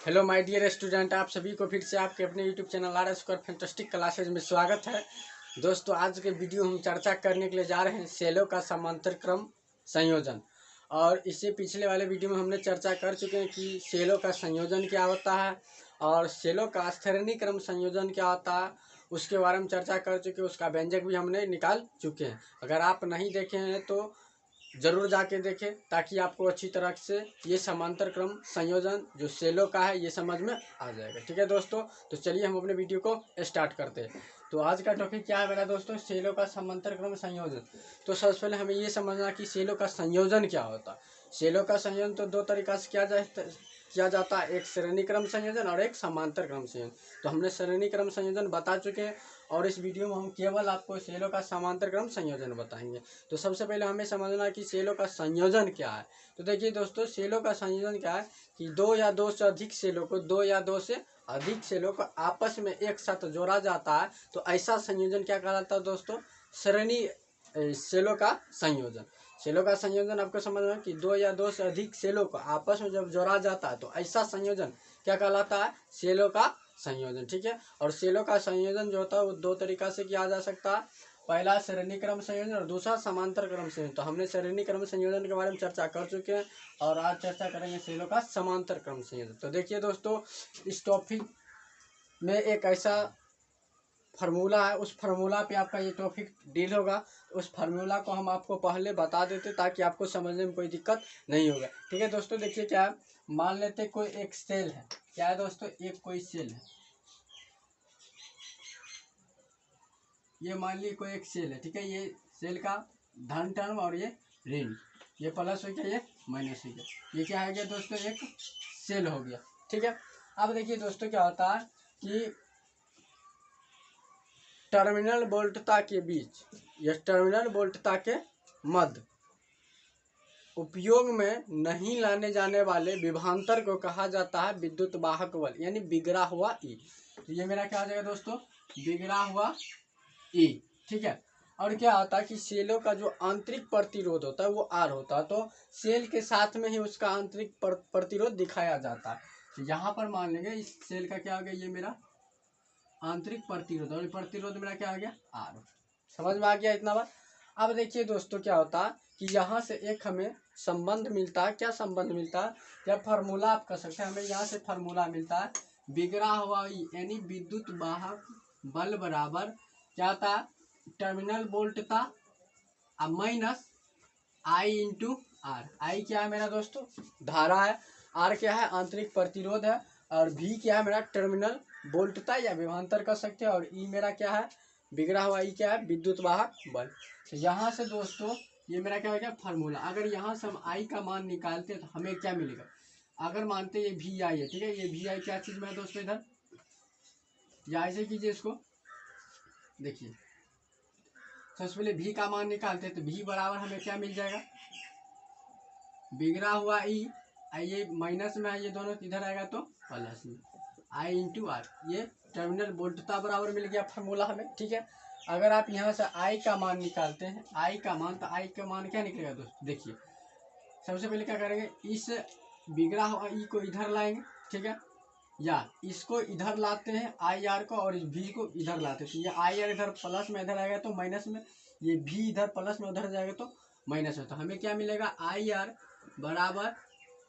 Hello my dear student, आप सभी को फिर से आपके अपने YouTube channel are square fantastic classes में स्वागत है। दोस्तों, आज के वीडियो हम चर्चा करने के लिए जा रहे हैं सेलों का समांतर क्रम संयोजन। और इससे पिछले वाले वीडियो में हमने चर्चा कर चुके हैं कि सेलों का संयोजन क्या होता है और सेलों का श्रेणी क्रम संयोजन क्या होता है, उसके बारे में चर्चा कर चुके हैं। उसका व्यंजक भी हमने निकाल चुके हैं। अगर आप नहीं देखे हैं तो ज़रूर जाके देखें, ताकि आपको अच्छी तरह से ये समांतर क्रम संयोजन जो सेलों का है ये समझ में आ जाएगा। ठीक है दोस्तों, तो चलिए हम अपने वीडियो को स्टार्ट करते हैं। तो आज का टॉपिक क्या है मेरा दोस्तों? सेलों का समांतर क्रम संयोजन। तो सबसे पहले हमें ये समझना कि सेलों का संयोजन क्या होता है। सेलों का संयोजन तो दो तरीका से किया जाता है, एक श्रेणी क्रम संयोजन और एक समांतर क्रम संयोजन। तो हमने श्रेणी क्रम संयोजन बता चुके हैं और इस वीडियो में हम केवल आपको सेलों का समांतर क्रम संयोजन बताएंगे। तो सबसे पहले हमें समझना है कि सेलों का संयोजन क्या है। तो देखिए दोस्तों, सेलों का संयोजन क्या है कि दो या दो से अधिक सेलों को आपस में एक साथ जोड़ा जाता है। तो ऐसा संयोजन क्या कहलाता है दोस्तों? श्रेणी सेलों का संयोजन। सेलों का संयोजन आपको समझना है कि दो या दो से अधिक सेलों को आपस में जब जोड़ा जाता है तो ऐसा संयोजन क्या कहलाता है? सेलों का संयोजन। ठीक है, और सेलों का संयोजन जो होता है वो दो तरीका से किया जा सकता है। पहला श्रेणी क्रम संयोजन और दूसरा समांतर क्रम संयोजन। तो हमने श्रेणी क्रम संयोजन के बारे में चर्चा कर चुके हैं और आज चर्चा करेंगे सेलों का समांतर क्रम संयोजन। तो देखिए दोस्तों, इस टॉपिक में एक ऐसा फार्मूला है, उस फार्मूला पे आपका ये टॉपिक डील होगा। उस फार्मूला को हम आपको पहले बता देते ताकि आपको समझने में कोई दिक्कत नहीं होगा। ठीक है दोस्तों, देखिए क्या है, मान लेते कोई एक सेल है। क्या है दोस्तों? एक कोई सेल है। ये मान लीजिए कोई एक सेल है। ठीक है, ये सेल का धन टर्म और ये ऋण, ये प्लस हो गया, ये माइनस हो गया। ये क्या है गया दोस्तों? एक सेल हो गया। ठीक है, अब देखिए दोस्तों क्या होता है कि टर्मिनल वोल्टता के बीच या टर्मिनल वोल्टता के मध्य उपयोग में नहीं लाने जाने वाले विभवांतर को कहा जाता है विद्युत वाहक बल, यानी बिगड़ा हुआ ई। तो ये मेरा क्या हो जाएगा दोस्तों? बिगड़ा हुआ ई। ठीक है, और क्या होता है कि सेलों का जो आंतरिक प्रतिरोध होता है वो आर होता है। तो सेल के साथ में ही उसका आंतरिक प्रतिरोध दिखाया जाता है। तो यहाँ पर मान लेंगे इस सेल का क्या हो गया? ये मेरा आंतरिक प्रतिरोध, और प्रतिरोध मेरा क्या आ गया? आर। समझ में आ गया इतना बात? अब देखिए दोस्तों क्या होता है कि यहाँ से एक हमें संबंध मिलता है। क्या संबंध मिलता है? या फार्मूला आप कह सकते हैं। हमें यहाँ से फार्मूला मिलता है बिगड़ा हुआ ई, यानी विद्युत वाहक बल बराबर क्या था? टर्मिनल वोल्टता minus I into R. I क्या है मेरा दोस्तों? धारा है। आर क्या है? आंतरिक प्रतिरोध है। और भी क्या है मेरा? टर्मिनल वोल्टता या विभवांतर कर सकते हैं। और ई मेरा क्या है? बिगड़ा हुआ ई क्या है? विद्युत वाहक बल। तो यहाँ से दोस्तों ये मेरा क्या हो गया? फार्मूला। अगर यहाँ से हम आई का मान निकालते हैं तो हमें क्या मिलेगा? अगर मानते ये वी आई है, ठीक है, ये वी आई क्या चीज में है दोस्तों? इधर या ऐसे कीजिए इसको, देखिए सबसे पहले भी का मान निकालते हैं तो भी बराबर हमें क्या मिल जाएगा? बिगड़ा हुआ ई, ये माइनस में है, ये दोनों इधर आएगा तो प्लस में, आई इंटू आर। ये टर्मिनल वोल्टता बराबर मिल गया फार्मूला हमें। ठीक है, अगर आप यहाँ से आई का मान निकालते हैं, आई का मान, तो आई का मान क्या निकलेगा दोस्तों? देखिए सबसे पहले क्या करेंगे, इस बिगड़ा हुआ ई को इधर लाएंगे। ठीक है, या इसको इधर लाते हैं आई आर को, और इस भी को इधर लाते हैं। तो ये आई आर इधर प्लस में इधर आएगा तो माइनस में, ये भी इधर प्लस में उधर जाएगा तो माइनस में। तो हमें क्या मिलेगा? आई आर बराबर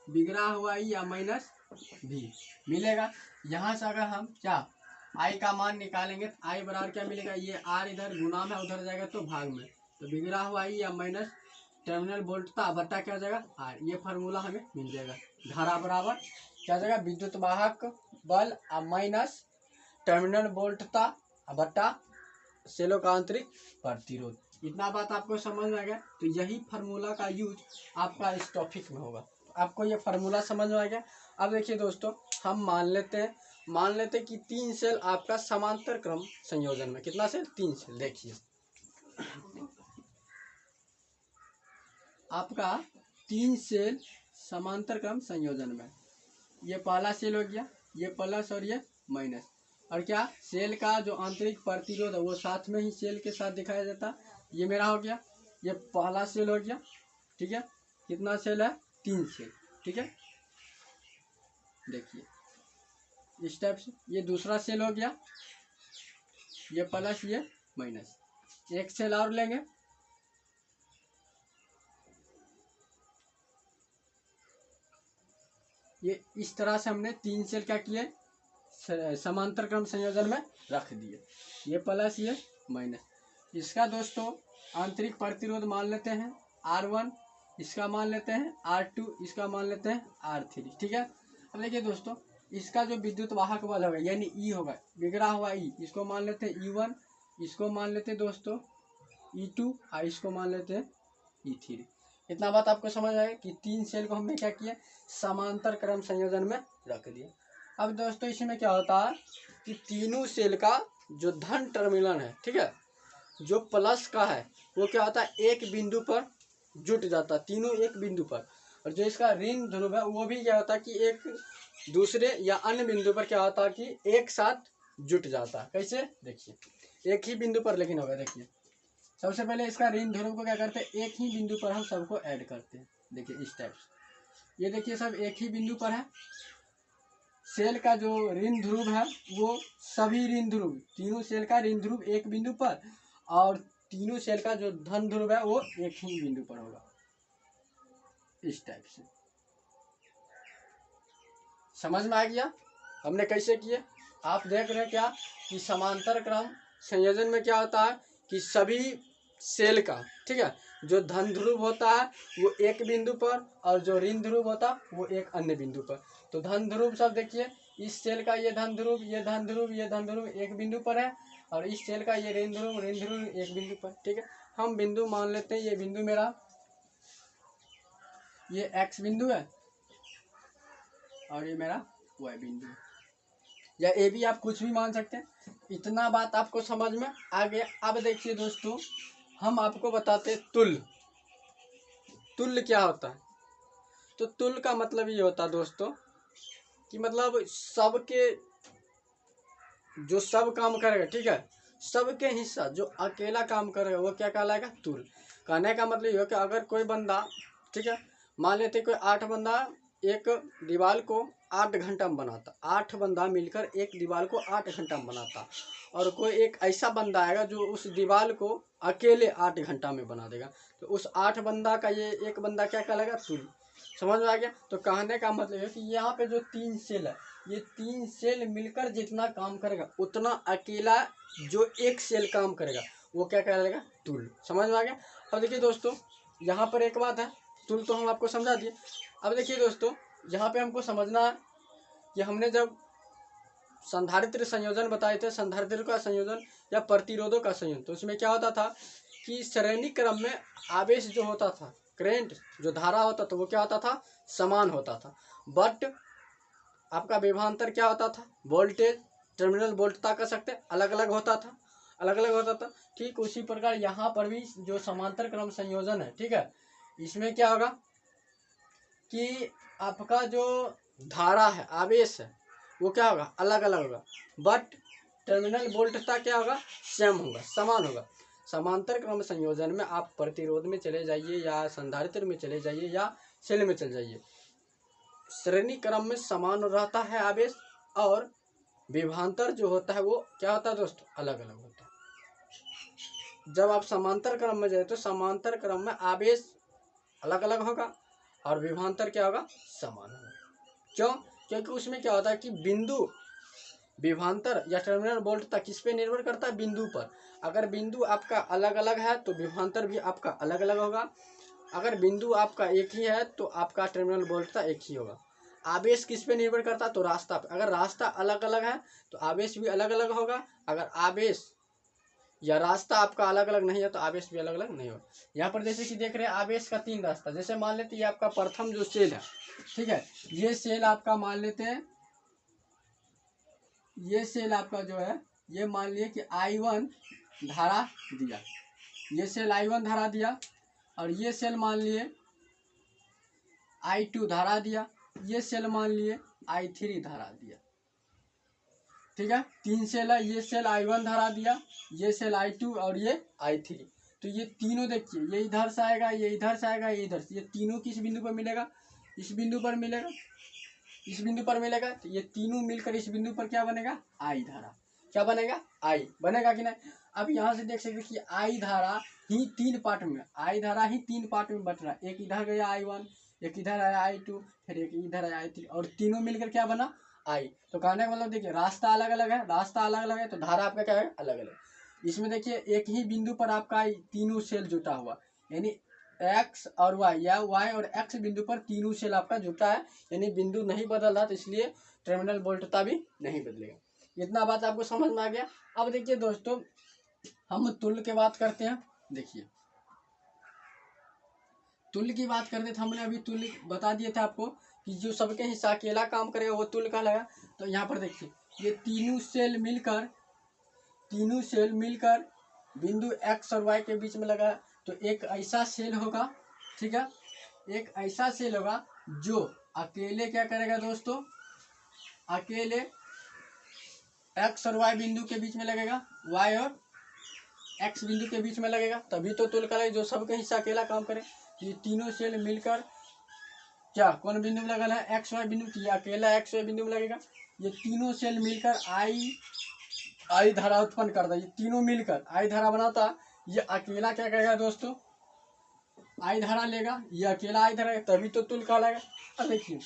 बिगड़ा हुआ ई या माइनस भी मिलेगा। यहाँ से अगर हम क्या आई का मान निकालेंगे तो आई बराबर क्या मिलेगा? ये आर इधर गुना में उधर जाएगा तो भाग में, तो बिगड़ा हुआ ई या माइनस टर्मिनल वोल्टता बट्टा क्या हो जाएगा? आर। ये फार्मूला हमें मिल जाएगा। धारा बराबर क्या हो जाएगा? विद्युत वाहक बल माइनस टर्मिनल वोल्टता बट्टा सेलों का आंतरिक प्रतिरोध। इतना बात आपको समझ में आ गया? तो यही फार्मूला का यूज आपका इस टॉपिक में होगा। आपको ये फार्मूला समझ में आ गया? अब देखिए दोस्तों, हम मान लेते हैं कि 3 सेल आपका समांतर क्रम संयोजन में, कितना सेल? 3 सेल। देखिए आपका 3 सेल समांतर क्रम संयोजन में, ये पहला सेल हो गया, ये प्लस और ये माइनस। और क्या सेल का जो आंतरिक प्रतिरोध है वो साथ में ही सेल के साथ दिखाया जाता है। ये मेरा हो गया, ये पहला सेल हो गया। ठीक है, कितना सेल है? 3 सेल। ठीक है, देखिए इस टाइप से। ये दूसरा सेल हो गया, ये प्लस ये माइनस। एक सेल और लेंगे, ये इस तरह से हमने 3 सेल क्या किए, समांतर क्रम संयोजन में रख दिए। ये प्लस ये माइनस। इसका दोस्तों आंतरिक प्रतिरोध मान लेते हैं R1, इसका मान लेते हैं R2, इसका मान लेते हैं R3। ठीक है। अब देखिए दोस्तों, इसका जो विद्युत वाहक बल होगा यानी E होगा, बिगड़ा हुआ E, इसको मान लेते हैं E1, इसको मान लेते हैं दोस्तों E2 और इसको मान लेते हैं E3। इतना बात आपको समझ आएगा कि 3 सेल को हमने क्या किया, समांतर क्रम संयोजन में रख दिया। अब दोस्तों इसमें क्या होता है कि तीनों सेल का जो धन टर्मिनल है, ठीक है, जो प्लस का है वो क्या होता है, एक बिंदु पर जुट जाता है, तीनों एक बिंदु पर। और जो इसका ऋण ध्रुव है वो भी क्या होता है कि एक दूसरे या अन्य बिंदु पर क्या होता है कि एक साथ जुट जाता है। कैसे, देखिए एक ही बिंदु पर लेकिन होगा। देखिए सबसे पहले इसका ऋण ध्रुव को क्या करते हैं, एक ही बिंदु पर हम सबको ऐड करते हैं। देखिए इस टाइप से, ये देखिए सब एक ही बिंदु पर है। सेल का जो ऋण ध्रुव है वो सभी ऋण ध्रुव, तीनों सेल का ऋण ध्रुव एक बिंदु पर, और तीनों सेल का जो धन ध्रुव है वो एक ही बिंदु पर होगा, इस टाइप से। समझ में आ गया हमने कैसे किए। आप देख रहे हैं क्या कि समांतर क्रम संयोजन में क्या होता है कि सभी सेल का, ठीक है, जो धन ध्रुव होता है वो एक बिंदु पर, और जो ऋण ध्रुव होता है वो एक अन्य बिंदु पर। तो धन ध्रुव सब देखिए, इस सेल का ये धन ध्रुव, ये धन ध्रुव, ये धन ध्रुव एक बिंदु पर है, और इस सेल का ये ऋण ध्रुव एक बिंदु पर। ठीक है, हम बिंदु मान लेते हैं, ये बिंदु मेरा ये एक्स बिंदु है और ये मेरा वाई बिंदु है, या ए भी आप कुछ भी मान सकते हैं। इतना बात आपको समझ में आ गया। अब देखिए दोस्तों, हम आपको बताते तुल्य। तुल्य क्या होता है, तो तुल्य का मतलब ये होता है दोस्तों कि मतलब सबके, जो सब काम करेगा, ठीक है, सबके हिस्सा जो अकेला काम करेगा वो क्या कहलाएगा, तुल्य। कहने का मतलब ये हो कि अगर कोई बंदा, ठीक है, मान लेते कोई 8 बंदा एक दीवार को 8 घंटा में बनाता, 8 बंदा मिलकर एक दीवार को 8 घंटा में बनाता, और कोई एक ऐसा बंदा आएगा जो उस दीवार को अकेले 8 घंटा में बना देगा, तो उस 8 बंदा का ये एक बंदा क्या कहलाएगा, तुल्य। समझ में आ गया। तो कहने का मतलब है कि यहाँ पे जो 3 सेल है, ये 3 सेल मिलकर जितना काम करेगा उतना अकेला जो एक सेल काम करेगा वो क्या कहलाएगा, तुल्य। समझ में आ गया। अब देखिए दोस्तों, यहाँ पर एक बात है, तुल्य तो हम आपको समझा दिए। अब देखिए दोस्तों, यहाँ पे हमको समझना है कि हमने जब संधारित्र संयोजन बताए थे, संधारित्र का संयोजन या प्रतिरोधों का संयोजन, तो उसमें क्या होता था कि श्रेणी क्रम में आवेश जो होता था, करंट जो धारा होता था वो क्या होता था, समान होता था, बट आपका विभवांतर क्या होता था, वोल्टेज, टर्मिनल वोल्टता कह सकते हैं, अलग अलग होता था, अलग अलग होता था। ठीक उसी प्रकार यहाँ पर भी जो समांतर क्रम संयोजन है, ठीक है, इसमें क्या होगा कि आपका जो धारा है, आवेश है, वो क्या होगा, अलग अलग होगा, बट टर्मिनल वोल्टता क्या होगा, सेम होगा, समान होगा। समांतर क्रम संयोजन में आप प्रतिरोध में चले जाइए या संधारित्र में चले जाइए या सेल में चले जाइए, श्रेणी क्रम में समान रहता है आवेश, और विभवांतर जो होता है वो क्या होता है दोस्तों, अलग अलग होता है। जब आप समांतर क्रम में जाए तो समांतर क्रम में आवेश अलग अलग होगा और विभवांतर क्या होगा, समान होगा। क्यों, क्योंकि उसमें क्या होता है कि बिंदु विभवांतर या टर्मिनल वोल्टता किस पे निर्भर करता है, बिंदु पर। अगर बिंदु आपका अलग अलग है तो विभवांतर भी आपका अलग अलग होगा, अगर बिंदु आपका एक ही है तो आपका टर्मिनल वोल्टता एक ही होगा। आवेश किस पे निर्भर करता है, तो रास्ता पे। अगर रास्ता अलग अलग है तो आवेश भी अलग अलग होगा, अगर आवेश या रास्ता आपका अलग अलग नहीं है तो आवेश भी अलग अलग नहीं होगा। यहाँ पर जैसे कि देख रहे हैं आवेश का 3 रास्ता, जैसे मान लेते हैं ये आपका प्रथम जो सेल है, ठीक है, ये सेल आपका मान लेते हैं, ये सेल आपका जो है ये मान लिए कि I1 धारा दिया, ये सेल I1 धारा दिया, और ये सेल मान लिए I2 धारा दिया, ये सेल मान लिए I3 धारा दिया। ठीक है, 3 सेल है, ये सेल I1 धारा दिया, ये सेल I2 और ये I3। तो ये तीनों देखिए, ये इधर से आएगा, ये इधर से आएगा, ये इधर से, ये तीनों किस बिंदु पर मिलेगा, इस बिंदु पर मिलेगा। इस बिंदु पर मिलेगा, तो ये तीनों मिलकर इस बिंदु पर क्या बनेगा, आई धारा। क्या बनेगा, आई बनेगा कि नहीं। अब यहाँ से देख सकते कि आई धारा ही तीन पार्ट में, आई धारा ही तीन पार्ट में बट रहा है। एक इधर गया I1, एक इधर आया I2, फिर एक इधर आया I3, और तीनों मिलकर क्या बना, आई। तो कहने का मतलब देखिए रास्ता अलग अलग है, रास्ता अलग अलग है, तो धारा आपका क्या है, अलग अलग। इसमें देखिए एक ही बिंदु पर आपका तीनों सेल जुटा हुआ, यानी एक्स और वाई, या वाई और एक्स बिंदु पर तीनों सेल आपका जुटा है, यानी बिंदु नहीं बदल रहा, तो इसलिए टर्मिनल वोल्टता भी नहीं बदलेगा। इतना बात आपको समझ में आ गया। अब देखिए दोस्तों हम तुल्य की बात करते हैं। देखिए तुल्य की बात करते थे, हमने अभी तुल्य बता दिए थे आपको कि जो सबके हिस्सा अकेला काम करेगा वो तुल्य कहलाएगा। तो यहाँ पर देखिए ये तीनों सेल मिलकर बिंदु एक्स और वाई के बीच में लगा, तो एक ऐसा सेल होगा, ठीक है, एक ऐसा सेल होगा जो अकेले क्या करेगा दोस्तों, अकेले एक्स और वाई बिंदु के बीच में लगेगा, वाई और एक्स बिंदु के बीच में लगेगा, तभी तो तुल्य कहलाएगा। जो सबके हिस्सा अकेला काम करे, ये तीनों सेल मिलकर क्या कौन बिंदु में लगल है, एक्स वाई बिंदु, ये अकेला एक्स वाई बिंदु में लगेगा। ये तीनों सेल मिलकर आई धारा उत्पन्न करता है, ये तीनों मिलकर आई धारा बनाता। ये अकेला क्या करेगा दोस्तों, आई धारा लेगा, ये अकेला आई धारा, तभी तो तुल्य कहलाएगा। अब देखिए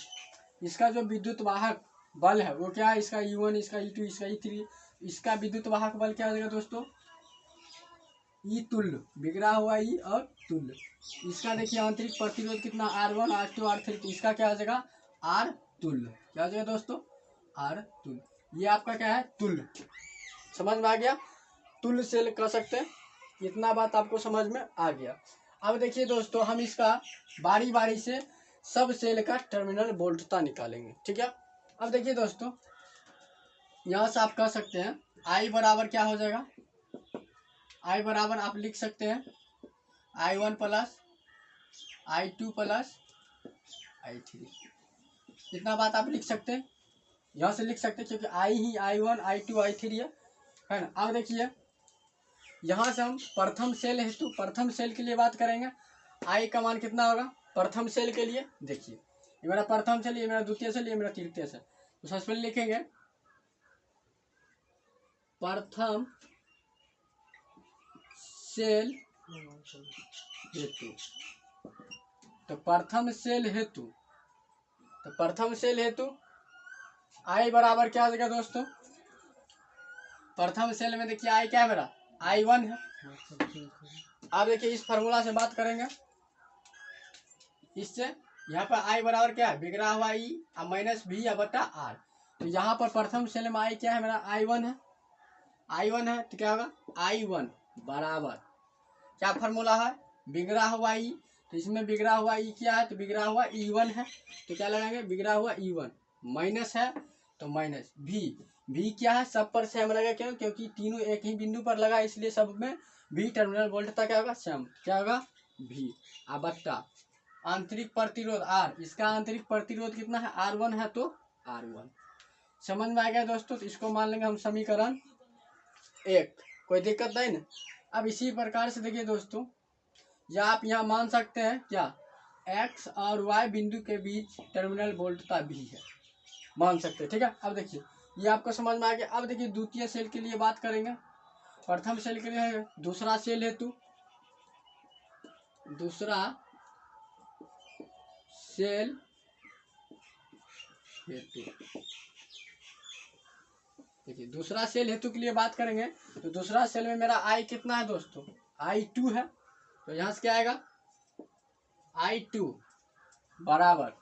इसका जो विद्युत वाहक बल है वो क्या है, इसका E1, इसका E2, इसका E3, इसका विद्युत वाहक बल क्या हो जाएगा दोस्तों, ई तुल्य, बिगड़ा हुआ ई और तुल्य। इसका देखिए आंतरिक प्रतिरोध कितना, R1, R2, R3, तो इसका क्या हो जाएगा, आर तुल्य। क्या हो जाएगा दोस्तों, आर तुल्य। ये आपका क्या है, तुल्य। समझ में आ गया, तुल्य सेल कह सकते हैं। इतना बात आपको समझ में आ गया। अब देखिए दोस्तों हम इसका बारी बारी से सब सेल का टर्मिनल वोल्टता निकालेंगे, ठीक है। अब देखिए दोस्तों यहाँ से आप कह सकते हैं आई बराबर क्या हो जाएगा, आई बराबर आप लिख सकते हैं I1 plus I2 plus I3। इतना बात आप लिख सकते हैं, यहाँ से लिख सकते हैं, क्योंकि I he I1 I2 I3 है ना। अब देखिए यहाँ से हम प्रथम सेल हेतु प्रथम सेल के लिए बात करेंगे। I का मान कितना होगा प्रथम सेल के लिए, देखिए ये मेरा प्रथम सेल, ये मेरा द्वितीय सेल, ये मेरा तृतीय सेल। तो सबसे पहले लिखेंगे प्रथम सेल हेतु। तो प्रथम सेल हेतु I बराबर क्या आ जाएगा दोस्तों, प्रथम सेल में देखिए I क्या है मेरा, I1 है। अब देखिए इस फार्मूला से बात करेंगे, इससे यहाँ पर I बराबर क्या है, बिगड़ा हुआ E माइनस V बटा R। तो यहाँ पर प्रथम सेल में I क्या है मेरा, I1 है, तो क्या होगा I1 बराबर क्या फार्मूला है, बिगड़ा हुआ E, तो इसमें बिगड़ा हुआ E क्या है, तो बिगड़ा हुआ E1 है, तो क्या लगाएंगे, बिगड़ा हुआ E1 माइनस है तो माइनस V क्या है, सब पर सेम लगा, क्यों, क्योंकि तीनों एक ही बिंदु पर लगा, इसलिए सब में V टर्मिनल वोल्टता क्या होगा, सेम, क्या होगा V। बट्टा आंतरिक प्रतिरोध R, इसका आंतरिक प्रतिरोध कितना है, R1 है, तो R1। समझ में आ गया दोस्तों। तो इसको मान लेंगे हम समीकरण 1, कोई दिक्कत नहीं ना। अब इसी प्रकार से देखिए दोस्तों, या आप यहाँ मान सकते हैं क्या, एक्स और वाई बिंदु के बीच टर्मिनल वोल्टता भी है, मान सकते हैं, ठीक है। अब देखिए ये आपको समझ में आ गया। अब देखिए द्वितीय सेल के लिए बात करेंगे, प्रथम सेल के लिए है दूसरा सेल हेतु, देखिए दूसरा सेल हेतु के लिए बात करेंगे, तो दूसरा सेल में मेरा I कितना है दोस्तों, I2 है। तो यहाँ से क्या आएगा, I2 बराबर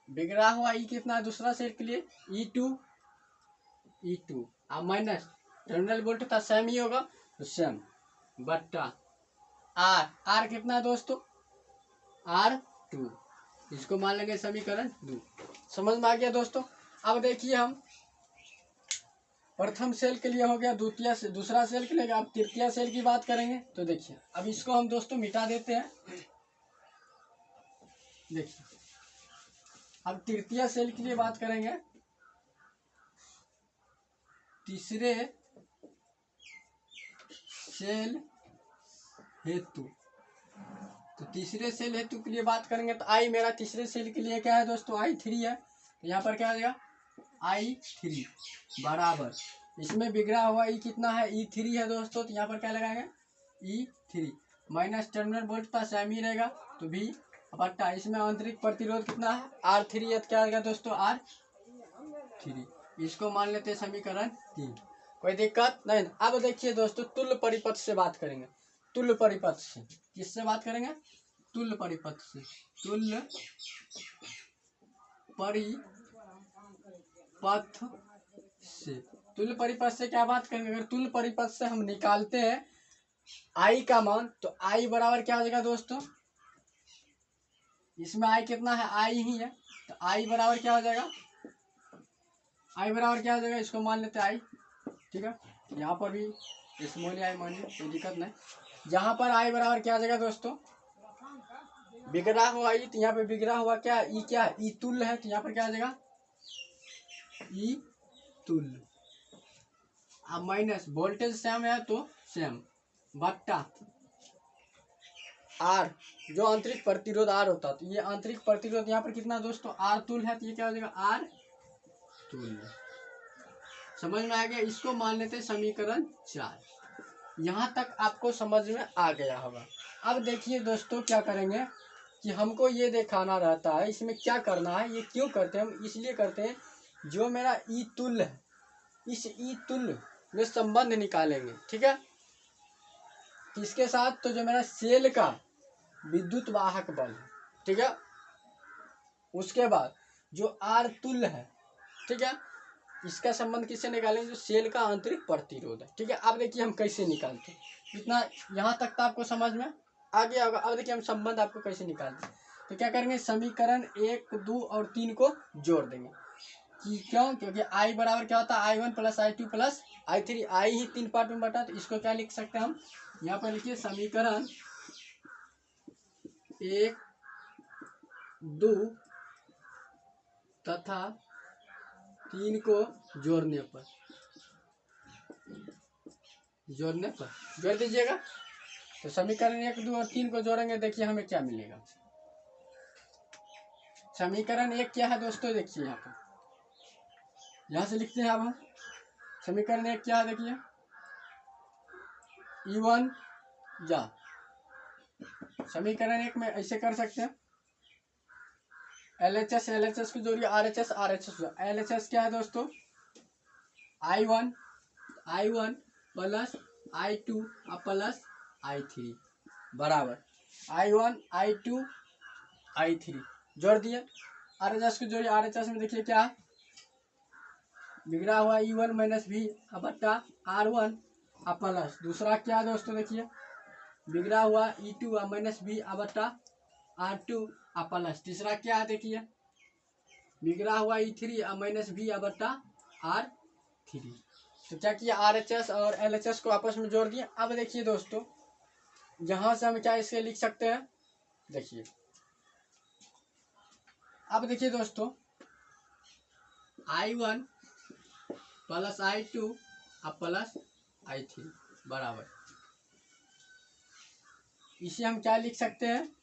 बिगड़ा हुआ E कितना है दूसरा सेल के लिए, E2 अब माइनस टर्मिनल वोल्टता सेम ही होगा, तो सेम बट्टा R कितना है दोस्तों, R2। इसको मान लेंगे समीकरण 2। समझ में आ गया दोस्तों। अब देखिए हम प्रथम सेल के लिए हो गया, दूसरा सेल के लिए, अब तृतीय सेल की बात करेंगे। तो देखिए अब इसको हम दोस्तों मिटा देते हैं। देखिए अब तृतीय सेल के लिए बात करेंगे, तीसरे सेल हेतु। तो तीसरे सेल हेतु के लिए बात करेंगे, तो I मेरा तीसरे सेल के लिए क्या है दोस्तों, I3 है। तो तो यहाँ पर क्या आ जाएगा I3 बराबर, इसमें बिगड़ा हुआ ई कितना है E3 है दोस्तों, तो यहाँ पर क्या लगाएंगे E3 minus terminal volt same ही रहेगा तो V बट्टा, इसमें आंतरिक प्रतिरोध कितना है R3 है, तो क्या आएगा दोस्तों R3। इसको मान लेते हैं समीकरण 3, कोई दिक्कत नहीं। अब देखिए दोस्तों तुल्य परिपथ से बात करेंगे, तुल्य परिपथ से, किससे बात करेंगे तुल्य परिपथ से, तुल्य परिपथ से, तुल्य परिपथ से क्या बात करेंगे, अगर तुल्य परिपथ से हम निकालते हैं आई का मान तो आई बराबर क्या हो जाएगा दोस्तों, इसमें आई कितना है आई ही है, तो आई बराबर क्या हो जाएगा, आई बराबर क्या हो जाएगा, इसको मान लेते हैं आई, ठीक है। यहाँ पर भी स्मॉल आई मानिए, कोई दिक्कत नहीं। जहाँ पर आई बराबर क्या आ जाएगा दोस्तों, बिगड़ा हुआ ई, तो यहाँ पे बिगड़ा हुआ क्या ई, क्या है ई तुल्य है, तो यहाँ पर क्या आ जाएगा ई तुल्य। अब माइनस वोल्टेज सेम है तो सेम बट्टा आर, जो आंतरिक प्रतिरोध आर होता है, तो ये आंतरिक प्रतिरोध यहाँ पर कितना दोस्तों आर तुल्य है, तो ये क्या हो जाएगा आर तुल्य। समझ में आ गया, इसको मान लेते हैं समीकरण 4। यहाँ तक आपको समझ में आ गया होगा। अब देखिए दोस्तों क्या करेंगे कि हमको ये दिखाना रहता है इसमें क्या करना है, ये क्यों करते हैं हम, इसलिए करते हैं जो मेरा ई तुल्य है इस ई तुल्य में संबंध निकालेंगे, ठीक है, किसके साथ, तो जो मेरा सेल का विद्युत वाहक बल है, ठीक है, उसके बाद जो आर तुल्य है, ठीक है, इसका संबंध किससे निकालेंगे, जो सेल का आंतरिक प्रतिरोध है, ठीक है। अब देखिए हम कैसे निकालते हैं, इतना यहाँ तक तो आपको समझ में आ गया होगा। अब देखिए हम संबंध आपको कैसे निकालते हैं, तो क्या करेंगे समीकरण 1, 2 और 3 को जोड़ देंगे, कि क्यों, क्योंकि आई बराबर क्या होता है I1 plus I2 plus I3, आई ही 3 पार्ट में बटा, तो इसको क्या लिख सकते हैं हम, यहाँ पर लिखिए समीकरण 1, 2 तथा 3 को जोड़ने पर जोड़ दीजिएगा, तो समीकरण 1, 2 और 3 को जोड़ेंगे, देखिए हमें क्या मिलेगा। समीकरण 1 क्या है दोस्तों, देखिए यहाँ पर, यहाँ से लिखते हैं अब हम समीकरण 1 क्या है, देखिए E1 जा, समीकरण 1 में ऐसे कर सकते हैं LHS की जोड़िए RHS LHS क्या है दोस्तों I1 plus I2 plus I3 बराबर I1 I2 I3 जोड़ दिए, RHS की जोड़िए RHS में देखिए क्या है, बिगड़ा हुआ E1 माइनस V बट्टा R1 प्लस दूसरा क्या है दोस्तों, देखिए बिगड़ा हुआ E2 माइनस V बट्टा R2 प्लस तीसरा क्या है, देखिए बिगड़ा हुआ E3 माइनस V बट्टा R3। तो क्या किया RHS और LHS को आपस में जोड़ दिया। अब देखिए दोस्तों यहाँ से हम क्या इसे लिख सकते हैं, देखिए अब देखिए दोस्तों I1 plus I2 plus I3 बराबर, इसे हम क्या लिख सकते हैं,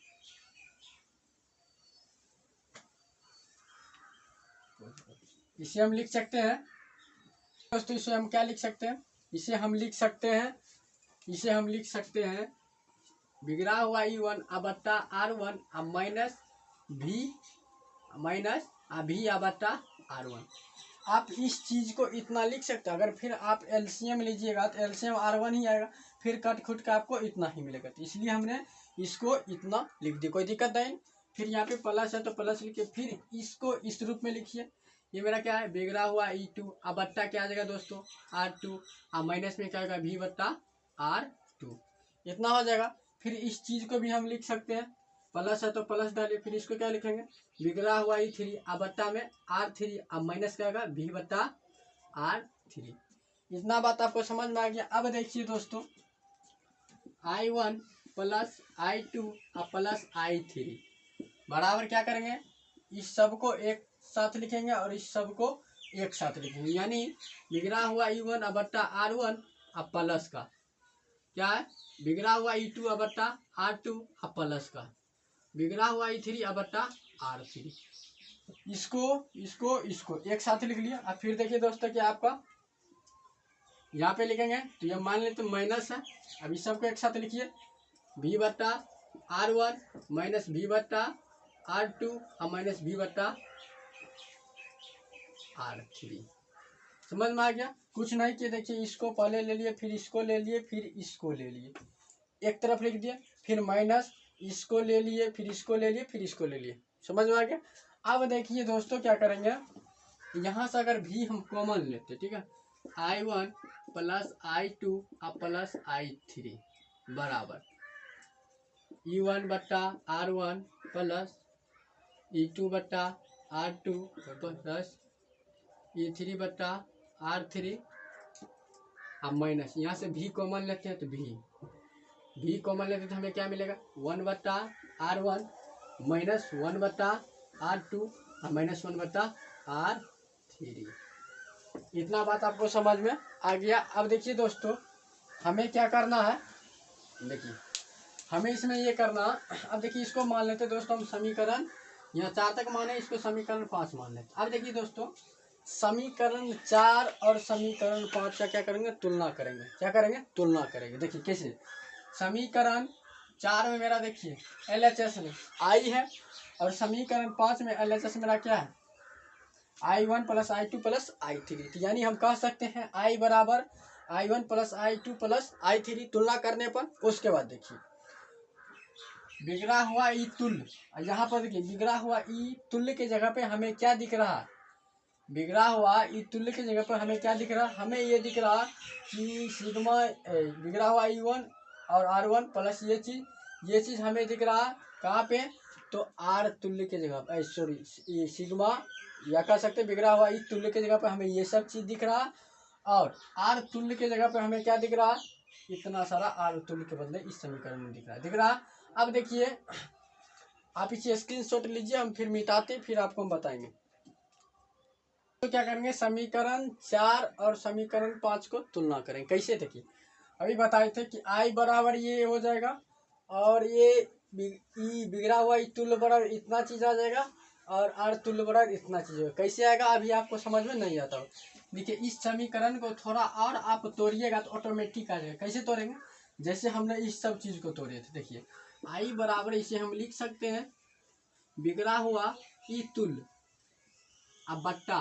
इसे हम लिख सकते हैं दोस्तों, इसे हम क्या लिख सकते हैं, इसे हम लिख सकते हैं बिगड़ा हुआ E1 बट्टा R1 माइनस V बट्टा R1। आप इस चीज को इतना लिख सकते हैं, अगर फिर आप LCM लीजिएगा तो LCM R1 ही आएगा, फिर कट खुट का आपको इतना ही मिलेगा, तो इसलिए हमने इसको इतना लिख दिया, कोई दिक्कत नहीं। फिर यहाँ पे प्लस है तो प्लस लिखिए, फिर इसको इस रूप में लिखिए, ये मेरा क्या है बिगड़ा हुआ E2 बट्टा क्या आ जाएगा दोस्तों R2 माइनस में क्या होगा V बट्टा R2, इतना हो जाएगा। फिर इस चीज को भी हम लिख सकते हैं, प्लस है तो प्लस डालिए, फिर इसको क्या लिखेंगे बिगड़ा हुआ E3 बट्टा में R3 माइनस क्या होगा V बट्टा R3। इतना बात आपको समझ में आ गया। अब देखिए दोस्तों I1 plus I2 plus I3 बराबर क्या करेंगे, इस सब को एक साथ लिखेंगे और इस सब को एक साथ लिखेंगे, यानी बिगड़ा हुआ E1 बट्टा R1 प्लस का क्या है बिगड़ा हुआ E2 बट्टा R2 प्लस का बिगड़ा हुआ E3 बट्टा R3, इसको इसको इसको एक साथ लिख लिया। अब फिर देखिए दोस्तों कि आपका यहाँ पे लिखेंगे तो ये मान लेते माइनस है। अब इस सबको एक साथ लिखिए, v बट्टा R1 माइनस v बट्टा R2 और माइनस v बट्टा R3। समझ में आ गया? कुछ नहीं किए, देखिए इसको पहले ले लिए, फिर इसको ले लिए, फिर इसको ले लिए, एक तरफ लिख दिए, फिर माइनस इसको ले लिए, फिर इसको ले लिए, फिर इसको ले लिए। समझ में आ गया? अब देखिए दोस्तों क्या करेंगे, यहाँ से अगर भी हम कॉमन लेते, ठीक है, I1 प्लस I2 और प्लस I3 बराबर E1 बट्टा R1 प्लस E2 बट्टा R2 प्लस E3 बट्टा R3 अब माइनस यहाँ से भी कॉमन लेते हैं तो भी कॉमन लेते हैं तो हमें क्या मिलेगा, 1 बट्टा R1 माइनस 1 बट्टा R2 और माइनस 1 बट्टा R3। इतना बात आपको समझ में आ गया? अब देखिए दोस्तों हमें क्या करना है, देखिए हमें इसमें ये करना, अब देखिए इसको मान लेते दोस्तों हम समीकरण, यहाँ 4 तक माने, इसको समीकरण 5 मान लेते। अब देखिए दोस्तों समीकरण 4 और समीकरण 5 का क्या करेंगे, तुलना करेंगे। क्या करेंगे, तुलना करेंगे। देखिए कैसे, समीकरण 4 में मेरा देखिए LHS में I है और समीकरण 5 में LHS मेरा क्या है, I1 plus I2 plus I3। तो यानी हम कह सकते हैं I बराबर I1 plus I2 plus I3 तुलना करने पर। उसके बाद देखिए बिगड़ा हुआ ई तुल्य, यहाँ पर देखिए बिगड़ा हुआ ई तुल्य के जगह पे हमें क्या दिख रहा है, बिगड़ा हुआ ई तुल्य के जगह पर हमें क्या दिख रहा, हमें ये दिख रहा कि सिग्मा बिगड़ा हुआ E1 और R1 प्लस ये चीज़ हमें दिख रहा कहाँ पे, तो R तुल्य के जगह, सॉरी ये सिग्मा, या कह सकते बिगड़ा हुआ ई तुल्य के जगह पर हमें ये सब चीज़ दिख रहा, और R तुल्य के जगह पर हमें क्या दिख रहा, इतना सारा R तुल्य के बदले इस समीकरण में दिख रहा। अब देखिए आप इसे स्क्रीनशॉट लीजिए, हम फिर मिटाते फिर आपको हम बताएंगे। तो क्या करेंगे, समीकरण 4 और समीकरण 5 को तुलना करें। कैसे, देखिए अभी बताए थे कि I बराबर ये हो जाएगा और ये ई बिगड़ा हुआ ई तुल्य बराबर इतना चीज़ आ जाएगा और R तुल्य बराबर इतना चीज़ होगा। कैसे आएगा अभी आपको समझ में नहीं आता हो। देखिए इस समीकरण को थोड़ा और आप तोड़िएगा तो ऑटोमेटिक आ जाएगा। कैसे तोड़ेंगे, जैसे हमने इस सब चीज़ को तोड़े थे। देखिए I बराबर इसे हम लिख सकते हैं बिगड़ा हुआ ई तुल्य अब बट्टा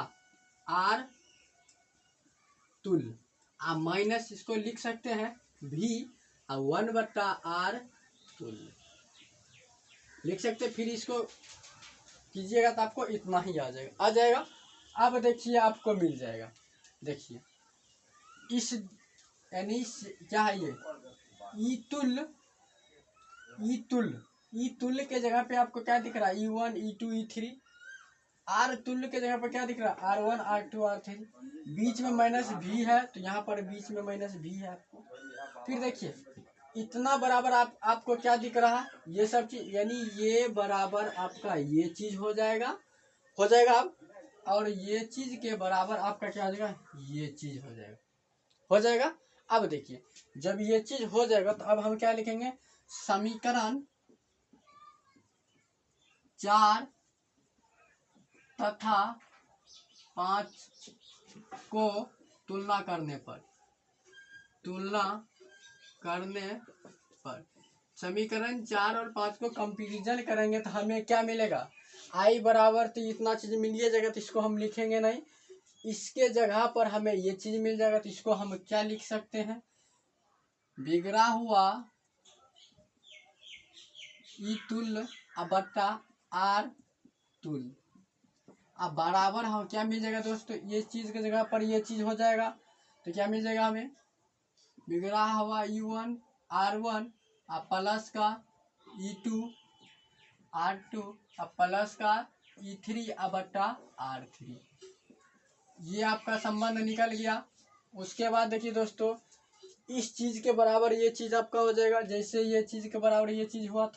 R तुल्य, अब माइनस इसको लिख सकते हैं भी और 1 बट्टा R तुल्य लिख सकते। फिर इसको कीजिएगा तो आपको इतना ही आ जाएगा। अब देखिए आपको मिल जाएगा, देखिए इस यानी क्या है ये ई तुल्य के जगह पे आपको क्या दिख रहा है, E1 E2 E3। R तुल्य के जगह पर क्या दिख रहा है, R1 R2 R3। बीच में माइनस भी है तो यहाँ पर बीच में माइनस भी है आपको। फिर देखिए इतना बराबर आपको क्या दिख रहा है, ये सब चीज, यानी ये बराबर आपका ये चीज हो जाएगा अब, और ये चीज के बराबर आपका क्या हो जाएगा, ये चीज हो जाएगा। अब देखिए जब ये चीज हो जाएगा तो अब हम क्या लिखेंगे, समीकरण 4 तथा 5 को तुलना करने पर समीकरण 4 और 5 को कंपैरिजन करेंगे तो हमें क्या मिलेगा, I बराबर तो इतना चीज मिल जाएगा तो इसको हम लिखेंगे नहीं, इसके जगह पर हमें ये चीज मिल जाएगा तो इसको हम क्या लिख सकते हैं, बिगड़ा हुआ ई तुल्य बट्टा R तुल्य। अब बराबर हम क्या मिल जाएगा दोस्तों, ये चीज के जगह पर ये चीज हो जाएगा तो क्या मिल जाएगा हमें, बिगड़ा हुआ E1 R1 प्लस का E2 R2 प्लस का E3 बट्टा R3। ये आपका संबंध निकल गया। उसके बाद देखिए दोस्तों इस चीज के बराबर ये चीज आपका हो जाएगा, जैसे ये चीज के बराबर ये चीज हुआ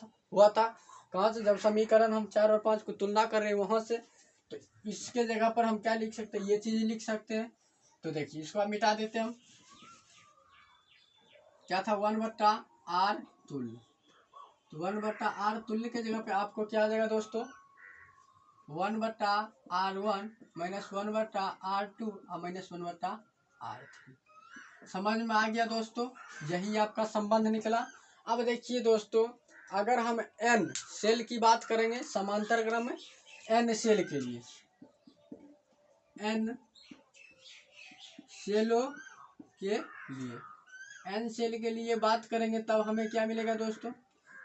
था कहाँ से, जब समीकरण हम 4 और 5 को तुलना कर रहे हैं वहां से, तो इसके जगह पर हम क्या लिख सकते हैं, ये चीज लिख सकते हैं। तो देखिए इसको आप मिटा देते हैं हम, क्या था 1 बट्टा R तुल्य, तो 1 बट्टा R तुल्य के जगह पे आपको क्या आ जाएगा दोस्तों, 1/R1 माइनस 1/R2 और माइनस 1/R3। समझ में आ गया दोस्तों, यही आपका संबंध निकला। अब देखिए दोस्तों, अगर हम n सेल की बात करेंगे समांतर क्रम में, n सेल के लिए, n सेलों के लिए, n सेल के लिए बात करेंगे तब हमें क्या मिलेगा दोस्तों।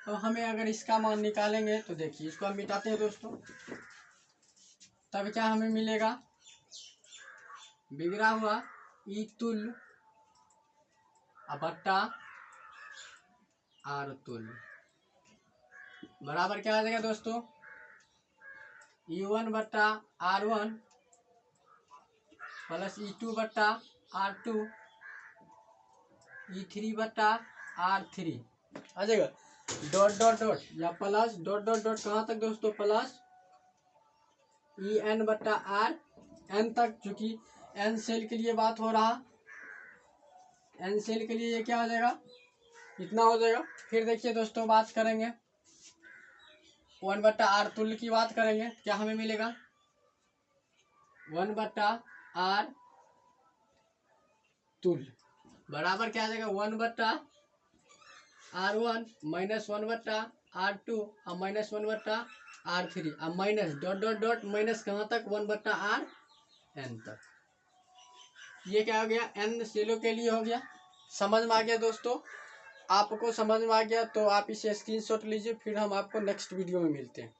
तो हमें अगर इसका मान निकालेंगे तो देखिए, इसको हम मिटाते हैं दोस्तों, तब क्या हमें मिलेगा, बिगड़ा हुआ ई तुल्य बट्टा आर तुल्य बराबर क्या आ जाएगा दोस्तों, E1/R1 प्लस E2/R2 E3/R3 आ जाएगा, डॉट डॉट डॉट या प्लस डॉट डॉट डॉट कहाँ तक दोस्तों, प्लस EN/R n तक, चूंकि n सेल के लिए बात हो रहा, n सेल के लिए ये क्या हो जाएगा, इतना हो जाएगा। फिर देखिए दोस्तों, बात करेंगे 1/R तुल्य की बात करेंगे, क्या हमें मिलेगा, 1/R तुल्य बराबर क्या आ जाएगा, 1/R1 माइनस 1/R2 और माइनस 1/R3 और minus dot dot dot minus कहाँ तक, 1/Rn तक। ये क्या हो गया, n सेलों के लिए हो गया। समझ में आ गया दोस्तों, आपको समझ में आ गया तो आप इसे स्क्रीनशॉट लीजिए, फिर हम आपको नेक्स्ट वीडियो में मिलते हैं।